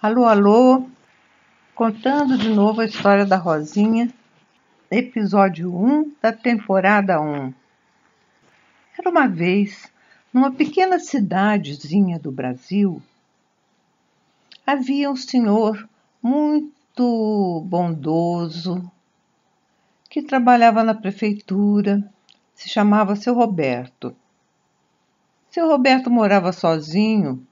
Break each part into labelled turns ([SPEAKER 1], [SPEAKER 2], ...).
[SPEAKER 1] Alô, alô, contando de novo a história da Rosinha, episódio 1 da temporada 1. Era uma vez, numa pequena cidadezinha do Brasil, havia um senhor muito bondoso que trabalhava na prefeitura, se chamava Seu Roberto. Seu Roberto morava sozinho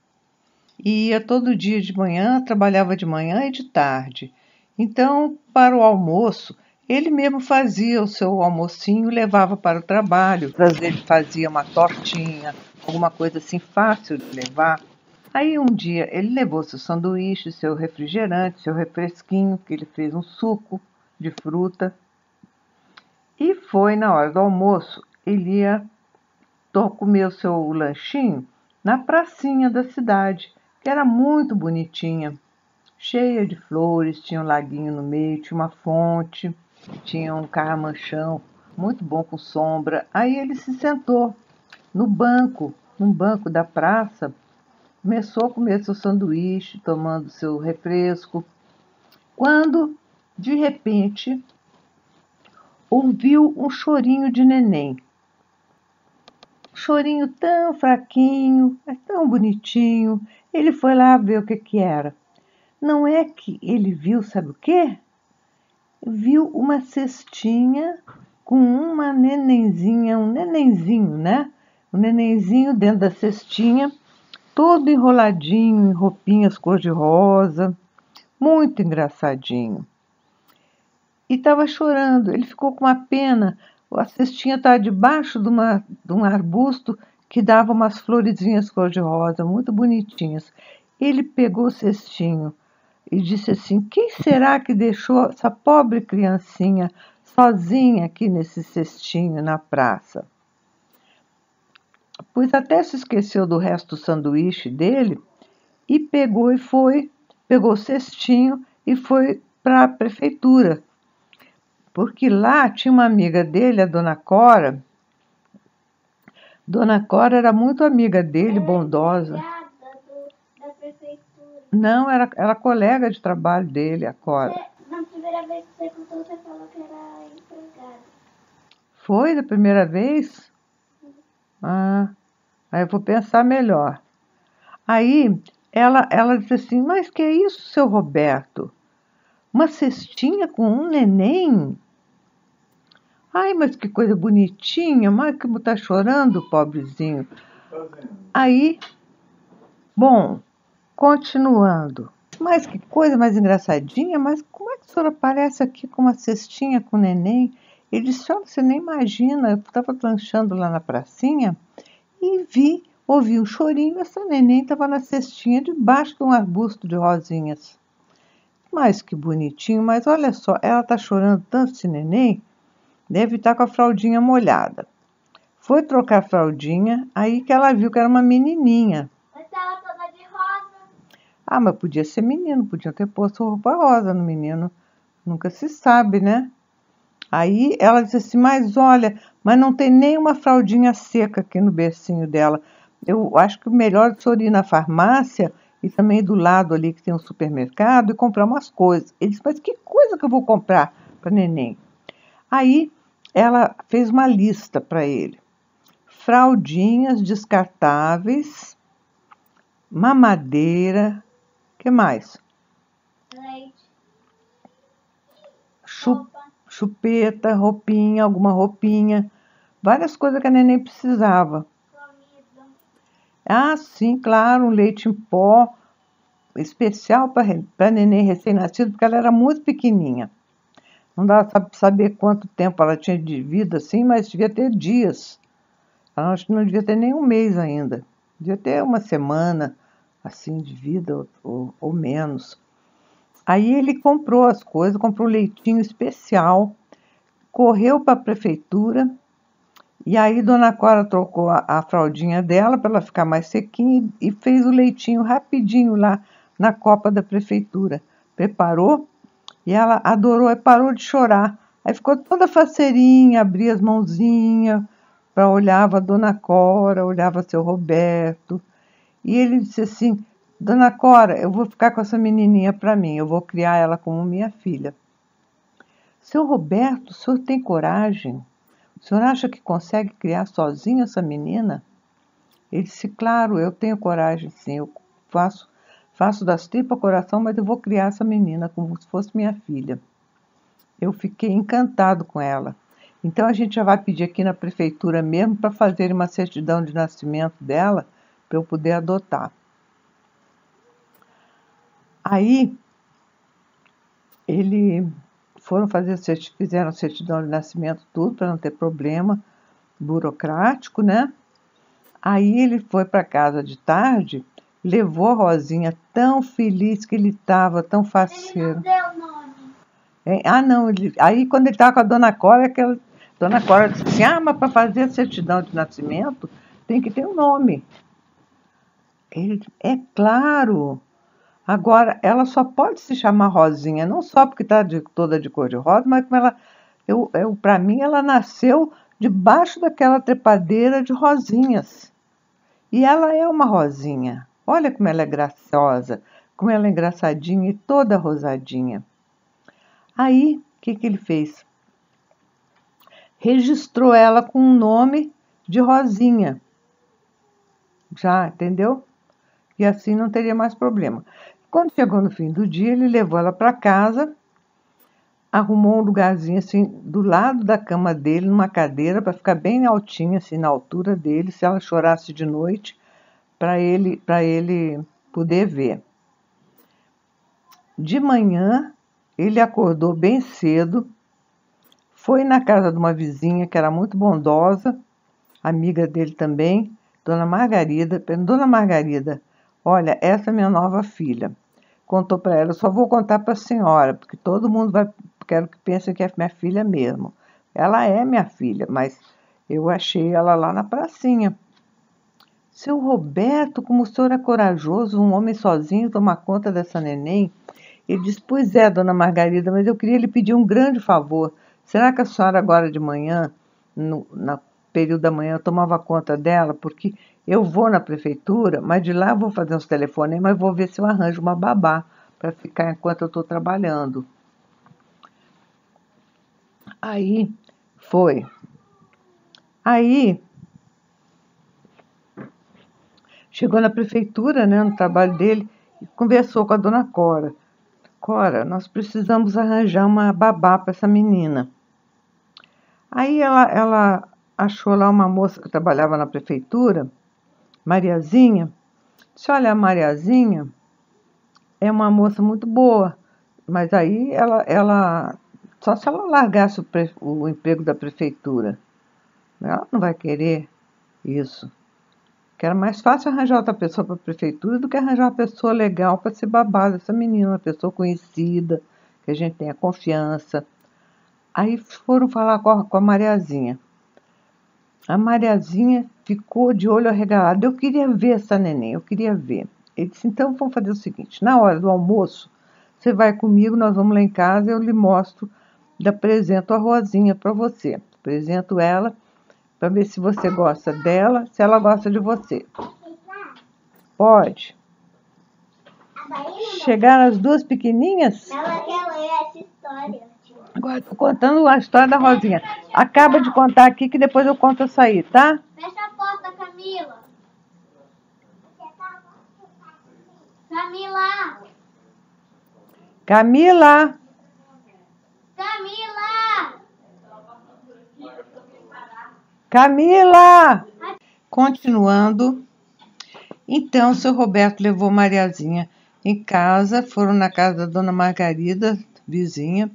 [SPEAKER 1] e ia todo dia de manhã, trabalhava de manhã e de tarde. Então, para o almoço, ele mesmo fazia o seu almocinho, levava para o trabalho. Às vezes ele fazia uma tortinha, alguma coisa assim fácil de levar. Aí um dia ele levou seu sanduíche, seu refrigerante, seu refresquinho, que ele fez um suco de fruta. E foi na hora do almoço, ele ia comer o seu lanchinho na pracinha da cidade, que era muito bonitinha, cheia de flores, tinha um laguinho no meio, tinha uma fonte, tinha um carmanchão muito bom com sombra. Aí ele se sentou num banco da praça, começou a comer seu sanduíche, tomando seu refresco, quando, de repente, ouviu um chorinho de neném. Um chorinho tão fraquinho, mas tão bonitinho. Ele foi lá ver o que era. Não é que ele viu, sabe o quê? Viu uma cestinha com uma nenenzinha, um nenenzinho, né? Um nenenzinho dentro da cestinha, todo enroladinho em roupinhas cor-de-rosa, muito engraçadinho. E estava chorando, ele ficou com uma pena. A cestinha estava debaixo de um arbusto que dava umas florezinhas cor-de-rosa, muito bonitinhas. Ele pegou o cestinho e disse assim: quem será que deixou essa pobre criancinha sozinha aqui nesse cestinho na praça? Pois até se esqueceu do resto do sanduíche dele e pegou o cestinho e foi para a prefeitura. Porque lá tinha uma amiga dele, a Dona Cora. Dona Cora era muito amiga dele, bondosa.
[SPEAKER 2] Da prefeitura.
[SPEAKER 1] Não, era colega de trabalho dele, a Cora.
[SPEAKER 2] Na primeira vez que você contou, você falou que era empregada.
[SPEAKER 1] Foi da primeira vez? Ah, aí eu vou pensar melhor. Aí ela disse assim: mas que é isso, seu Roberto? Uma cestinha com um neném? Ai, mas que coisa bonitinha, mas como tá chorando, pobrezinho. Aí, bom, continuando. Mas que coisa mais engraçadinha, mas como é que a senhora aparece aqui com uma cestinha com neném? Ele disse: olha, você nem imagina, eu estava lanchando lá na pracinha e ouvi um chorinho, essa neném estava na cestinha debaixo de um arbusto de rosinhas. Mas que bonitinho, mas olha só, ela está chorando tanto esse neném, deve estar com a fraldinha molhada. Foi trocar a fraldinha, aí que ela viu que era uma menininha.
[SPEAKER 2] Mas ela toda de rosa.
[SPEAKER 1] Ah, mas podia ser menino, podia ter posto roupa rosa no menino. Nunca se sabe, né? Aí ela disse assim: mas olha, mas não tem nenhuma fraldinha seca aqui no bercinho dela. Eu acho que o melhor é o senhor ir na farmácia e também do lado ali que tem um supermercado e comprar umas coisas. Ele disse: mas que coisa que eu vou comprar para neném? Aí ela fez uma lista para ele. Fraldinhas descartáveis, mamadeira, que mais?
[SPEAKER 2] Leite.
[SPEAKER 1] Chupeta, roupinha, alguma roupinha, várias coisas que a neném precisava.
[SPEAKER 2] Comida.
[SPEAKER 1] Ah, sim, claro, um leite em pó especial para neném recém-nascido, porque ela era muito pequenininha. Não dá para saber quanto tempo ela tinha de vida, assim, mas devia ter dias. Ela acho que não devia ter nem um mês ainda. Devia ter uma semana, assim, de vida ou menos. Aí ele comprou as coisas, comprou um leitinho especial, correu para a prefeitura, e aí Dona Cora trocou a fraldinha dela para ela ficar mais sequinha e fez o leitinho rapidinho lá na copa da prefeitura. Preparou e ela adorou e parou de chorar. Aí ficou toda faceirinha, abria as mãozinhas, olhava a Dona Cora, olhava seu Roberto. E ele disse assim: Dona Cora, eu vou ficar com essa menininha para mim, eu vou criar ela como minha filha. Seu Roberto, o senhor tem coragem? O senhor acha que consegue criar sozinho essa menina? Ele disse, claro, eu tenho coragem, sim, eu faço das tripas coração, mas eu vou criar essa menina como se fosse minha filha. Eu fiquei encantado com ela. Então a gente já vai pedir aqui na prefeitura mesmo para fazer uma certidão de nascimento dela, para eu poder adotar. Aí, fizeram certidão de nascimento, tudo, para não ter problema burocrático, né? Aí ele foi para casa de tarde, levou a Rosinha, tão feliz que ele estava, tão faceiro.
[SPEAKER 2] Ele não deu nome.
[SPEAKER 1] Ah, não, aí quando ele estava com a Dona Cora, Dona Cora disse assim, mas para fazer a certidão de nascimento tem que ter um nome. Ele disse, é claro. Agora, ela só pode se chamar Rosinha, não só porque está toda de cor de rosa, mas como para mim, ela nasceu debaixo daquela trepadeira de rosinhas. E ela é uma rosinha. Olha como ela é graciosa, como ela é engraçadinha e toda rosadinha. Aí, o que ele fez? Registrou ela com um nome de Rosinha. Já, entendeu? E assim não teria mais problema. Quando chegou no fim do dia, ele levou ela para casa, arrumou um lugarzinho assim do lado da cama dele, numa cadeira, para ficar bem altinha, assim, na altura dele, se ela chorasse de noite, para ele poder ver. De manhã, ele acordou bem cedo, foi na casa de uma vizinha que era muito bondosa, amiga dele também, Dona Margarida. Dona Margarida, olha, essa é minha nova filha. Contou para ela, eu só vou contar para a senhora, porque todo mundo quero que pense que é minha filha mesmo. Ela é minha filha, mas eu achei ela lá na pracinha. Seu Roberto, como o senhor é corajoso, um homem sozinho tomar conta dessa neném. Ele disse, pois é, Dona Margarida, mas eu queria lhe pedir um grande favor. Será que a senhora agora de manhã, no período da manhã, tomava conta dela? Porque eu vou na prefeitura, mas de lá eu vou fazer uns telefonemas, mas vou ver se eu arranjo uma babá para ficar enquanto eu estou trabalhando. Aí, foi. Aí, chegou na prefeitura, né, no trabalho dele, e conversou com a Dona Cora. Cora, nós precisamos arranjar uma babá para essa menina. Aí ela achou lá uma moça que trabalhava na prefeitura, Mariazinha. Disse, olha, a Mariazinha é uma moça muito boa, mas aí ela só se ela largasse o emprego da prefeitura. Ela não vai querer isso. Que era mais fácil arranjar outra pessoa para a prefeitura do que arranjar uma pessoa legal para ser babá dessa menina, uma pessoa conhecida, que a gente tenha confiança. Aí foram falar com a Mariazinha. A Mariazinha ficou de olho arregalado. Eu queria ver essa neném, eu queria ver. Ele disse, então vamos fazer o seguinte, na hora do almoço, você vai comigo, nós vamos lá em casa, eu lhe mostro, lhe apresento a Rosinha para você. Apresento ela para ver se você gosta dela, se ela gosta de você. Pode. Chegaram as duas pequenininhas?
[SPEAKER 2] Ela quer ler essa história.
[SPEAKER 1] Agora estou contando a história da Rosinha. Acaba de contar aqui que depois eu conto essa aí, tá?
[SPEAKER 2] Fecha a porta, Camila. Camila!
[SPEAKER 1] Camila!
[SPEAKER 2] Camila!
[SPEAKER 1] Camila! Continuando. Então, o seu Roberto levou Mariazinha em casa, foram na casa da Dona Margarida, vizinha,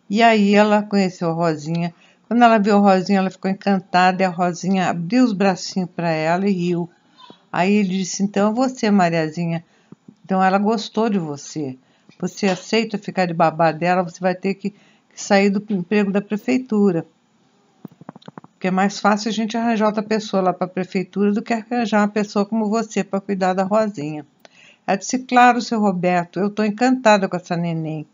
[SPEAKER 1] e aí ela conheceu a Rosinha. Quando ela viu a Rosinha, ela ficou encantada, e a Rosinha abriu os bracinhos para ela e riu. Aí ele disse, então você, Mariazinha, então ela gostou de você. Você aceita ficar de babá dela, você vai ter que sair do emprego da prefeitura. Porque é mais fácil a gente arranjar outra pessoa lá para a prefeitura do que arranjar uma pessoa como você para cuidar da Rosinha. Ela disse, claro, seu Roberto, eu estou encantada com essa neném.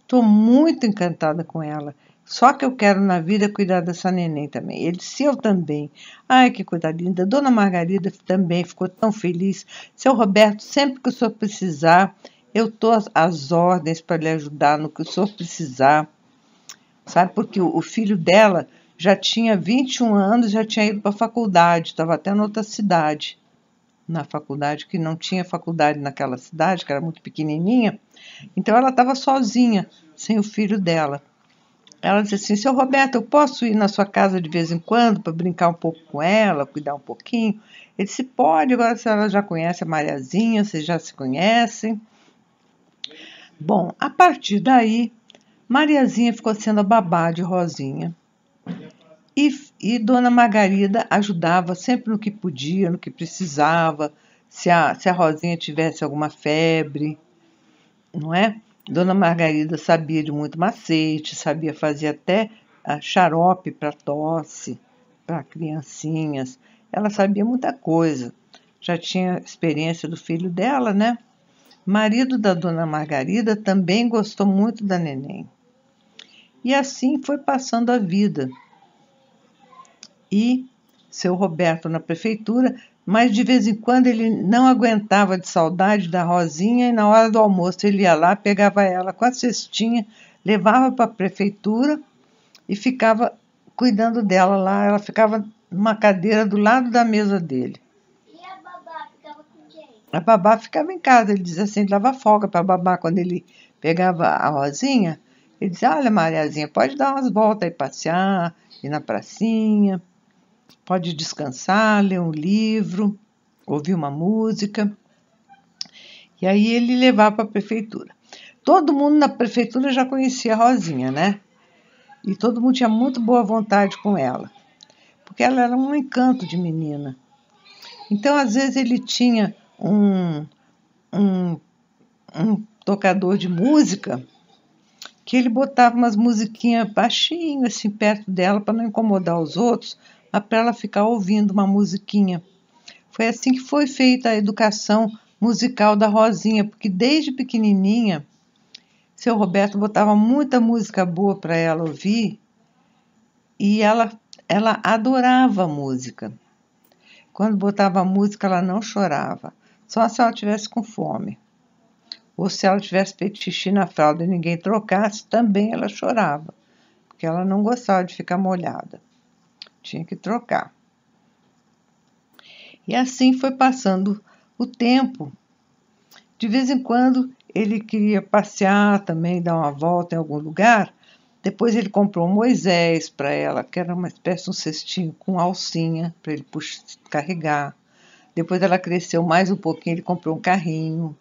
[SPEAKER 1] Estou muito encantada com ela. Só que eu quero na vida cuidar dessa neném também. Ele disse, eu também. Ai, que coisa linda. Dona Margarida também ficou tão feliz. Seu Roberto, sempre que o senhor precisar, eu estou às ordens para lhe ajudar no que o senhor precisar. Sabe, porque o filho dela já tinha 21 anos, já tinha ido para a faculdade, estava até em outra cidade. Na faculdade, que não tinha faculdade naquela cidade, que era muito pequenininha. Então ela estava sozinha, sem o filho dela. Ela disse assim, seu Roberto, eu posso ir na sua casa de vez em quando para brincar um pouco com ela, cuidar um pouquinho? Ele disse, pode, agora a senhora já conhece a Mariazinha, vocês já se conhecem. Bom, a partir daí, Mariazinha ficou sendo a babá de Rosinha. E Dona Margarida ajudava sempre no que podia, no que precisava, se a Rosinha tivesse alguma febre, não é? Dona Margarida sabia de muito macete, sabia fazer até xarope para tosse, para criancinhas. Ela sabia muita coisa. Já tinha experiência do filho dela, né? Marido da Dona Margarida também gostou muito da neném. E assim foi passando a vida. E seu Roberto na prefeitura, mas de vez em quando ele não aguentava de saudade da Rosinha e na hora do almoço ele ia lá, pegava ela com a cestinha, levava para a prefeitura e ficava cuidando dela lá. Ela ficava numa cadeira do lado da mesa dele.
[SPEAKER 2] E a babá ficava com quem?
[SPEAKER 1] A babá ficava em casa, ele dizia assim, ele dava folga para a babá quando ele pegava a Rosinha. Ele dizia, olha Mariazinha, pode dar umas voltas aí, passear, ir na pracinha. Pode descansar, ler um livro, ouvir uma música. E aí ele levava para a prefeitura. Todo mundo na prefeitura já conhecia a Rosinha, né? E todo mundo tinha muito boa vontade com ela, porque ela era um encanto de menina. Então, às vezes, ele tinha um tocador de música que ele botava umas musiquinhas baixinho, assim, perto dela, para não incomodar os outros, mas para ela ficar ouvindo uma musiquinha. Foi assim que foi feita a educação musical da Rosinha, porque desde pequenininha, seu Roberto botava muita música boa para ela ouvir e ela adorava música. Quando botava música, ela não chorava, só se ela tivesse com fome. Ou se ela tivesse feito xixi na fralda e ninguém trocasse, também ela chorava, porque ela não gostava de ficar molhada. Tinha que trocar. E assim foi passando o tempo. De vez em quando ele queria passear também, dar uma volta em algum lugar. Depois ele comprou um Moisés para ela, que era uma espécie de um cestinho com alcinha para ele carregar. Depois ela cresceu mais um pouquinho, ele comprou um carrinho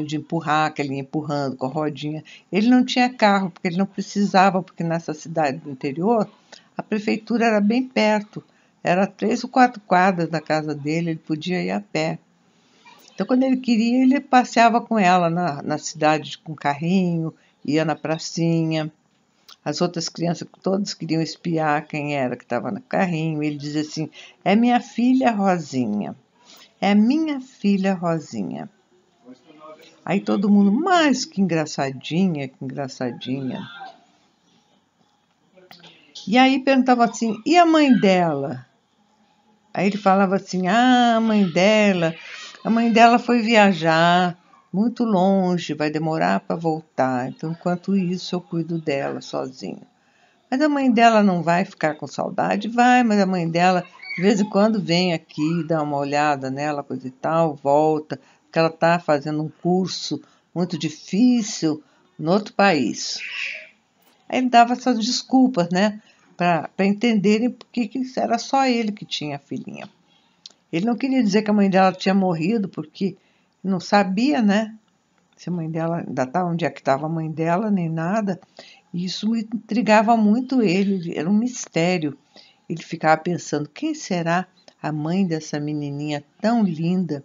[SPEAKER 1] de empurrar, que ele ia empurrando com a rodinha. Ele não tinha carro, porque ele não precisava, porque nessa cidade do interior, a prefeitura era bem perto. Era 3 ou 4 quadras da casa dele, ele podia ir a pé. Então, quando ele queria, ele passeava com ela na cidade com carrinho, ia na pracinha. As outras crianças todas queriam espiar quem era que estava no carrinho. Ele dizia assim, é minha filha Rosinha, é minha filha Rosinha. Aí todo mundo, mas que engraçadinha, que engraçadinha. E aí perguntava assim, e a mãe dela? Aí ele falava assim, a mãe dela foi viajar muito longe, vai demorar para voltar. Então, enquanto isso, eu cuido dela sozinho. Mas a mãe dela não vai ficar com saudade? Vai, mas a mãe dela, de vez em quando, vem aqui, dá uma olhada nela, coisa e tal, volta, porque ela está fazendo um curso muito difícil no outro país. Aí ele dava essas desculpas, né, para entenderem porque era só ele que tinha a filhinha. Ele não queria dizer que a mãe dela tinha morrido, porque não sabia, né, se a mãe dela ainda estava, onde é que estava a mãe dela, nem nada. E isso intrigava muito ele, era um mistério. Ele ficava pensando, quem será a mãe dessa menininha tão linda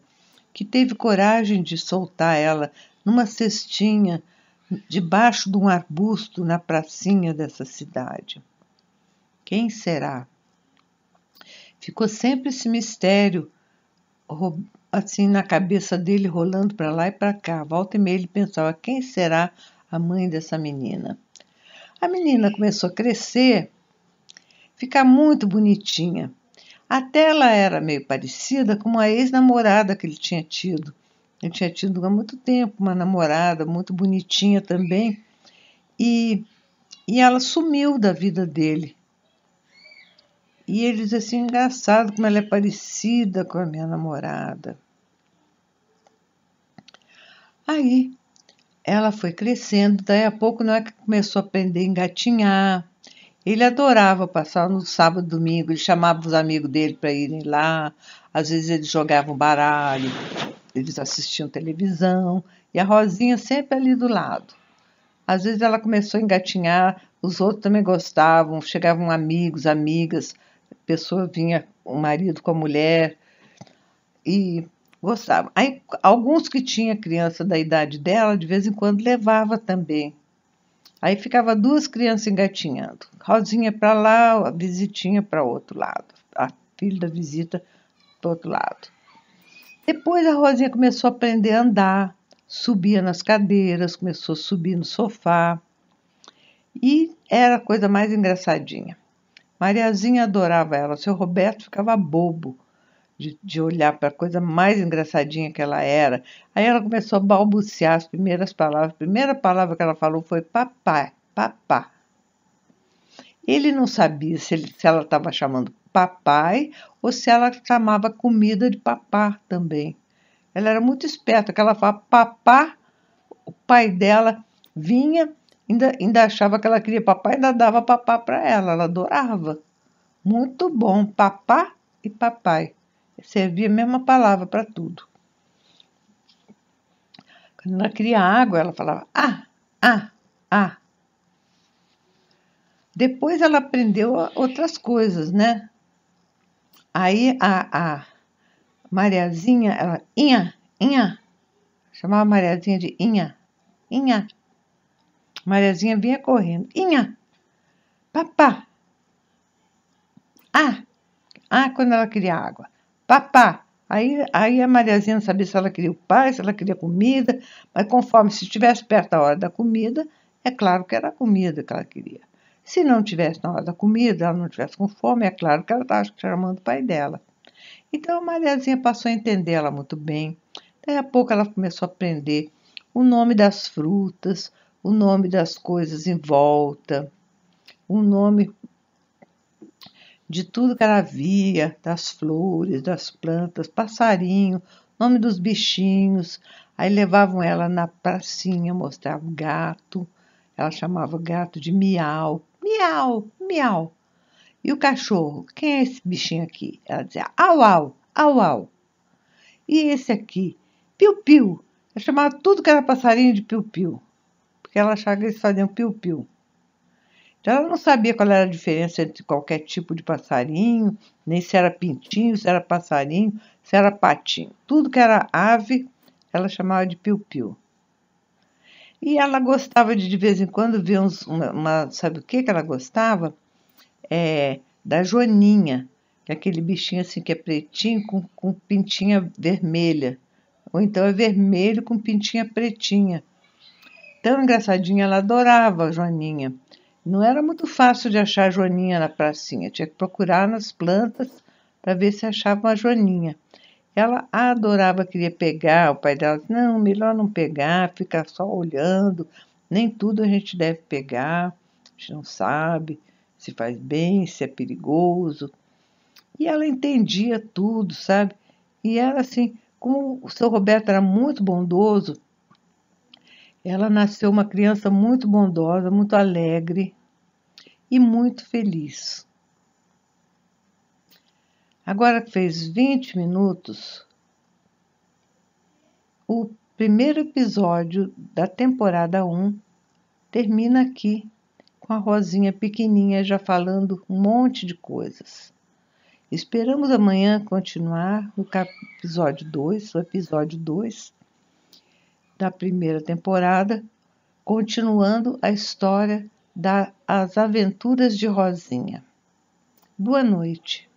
[SPEAKER 1] que teve coragem de soltar ela numa cestinha debaixo de um arbusto na pracinha dessa cidade? Quem será? Ficou sempre esse mistério assim na cabeça dele, rolando para lá e para cá. Volta e meia ele pensava, quem será a mãe dessa menina? A menina começou a crescer, ficar muito bonitinha. Até ela era meio parecida com uma ex-namorada que ele tinha tido. Ele tinha tido há muito tempo uma namorada muito bonitinha também. E ela sumiu da vida dele. E ele diz assim, engraçado como ela é parecida com a minha namorada. Aí ela foi crescendo, daí a pouco não é que começou a aprender a engatinhar. Ele adorava passar no sábado, domingo, ele chamava os amigos dele para irem lá, às vezes eles jogavam baralho, eles assistiam televisão, e a Rosinha sempre ali do lado. Às vezes ela começou a engatinhar, os outros também gostavam, chegavam amigos, amigas, a pessoa vinha, o marido com a mulher, e gostavam. Aí, alguns que tinham criança da idade dela, de vez em quando levava também. Aí ficava duas crianças engatinhando. Rosinha para lá, a visitinha para o outro lado. A filha da visita para o outro lado. Depois a Rosinha começou a aprender a andar, subia nas cadeiras, começou a subir no sofá. E era a coisa mais engraçadinha. Mariazinha adorava ela, o seu Roberto ficava bobo de olhar para a coisa mais engraçadinha que ela era. Aí ela começou a balbuciar as primeiras palavras. A primeira palavra que ela falou foi papai, papá. Ele não sabia se ela estava chamando papai ou se ela chamava comida de papá também. Ela era muito esperta, que ela falava papá, o pai dela vinha, ainda achava que ela queria papá, ainda dava papá para ela adorava. Muito bom, papá e papai. Servia a mesma palavra para tudo. Quando ela queria água, ela falava ah. Depois ela aprendeu outras coisas, né? Aí a Mariazinha, ela, Inha, chamava a Mariazinha de Inha. Mariazinha vinha correndo, Inha, papá. Quando ela queria água, papá. Aí a Mariazinha não sabia se ela queria o pai, se ela queria comida, mas conforme se estivesse perto da hora da comida, é claro que era a comida que ela queria. Se não tivesse na hora da comida, ela não tivesse com fome, é claro que ela estava chamando o pai dela. Então a Mariazinha passou a entender ela muito bem. Daí a pouco ela começou a aprender o nome das frutas, o nome das coisas em volta, o nome de tudo que ela via, das flores, das plantas, passarinho, nome dos bichinhos. Aí levavam ela na pracinha, mostravam o gato. Ela chamava o gato de miau, miau, miau. E o cachorro, quem é esse bichinho aqui? Ela dizia, au, au, au, au. E esse aqui, piu, piu. Ela chamava tudo que era passarinho de piu, piu. Porque ela achava que eles faziam piu, piu. Então ela não sabia qual era a diferença entre qualquer tipo de passarinho, nem se era pintinho, se era passarinho, se era patinho. Tudo que era ave, ela chamava de piu, piu. E ela gostava de vez em quando, ver sabe o que ela gostava? Da joaninha, que é aquele bichinho assim que é pretinho com pintinha vermelha. Ou então é vermelho com pintinha pretinha. Tão engraçadinha, ela adorava a joaninha. Não era muito fácil de achar a joaninha na pracinha, tinha que procurar nas plantas para ver se achava uma joaninha. Ela adorava, queria pegar, o pai dela disse, não, melhor não pegar, ficar só olhando, nem tudo a gente deve pegar, a gente não sabe se faz bem, se é perigoso. E ela entendia tudo, sabe? E era assim, como o seu Roberto era muito bondoso, ela nasceu uma criança muito bondosa, muito alegre e muito feliz. Agora que fez 20 minutos, o primeiro episódio da temporada 1 termina aqui, com a Rosinha pequenininha já falando um monte de coisas. Esperamos amanhã continuar no episódio 2 da primeira temporada, continuando a história das aventuras de Rosinha. Boa noite.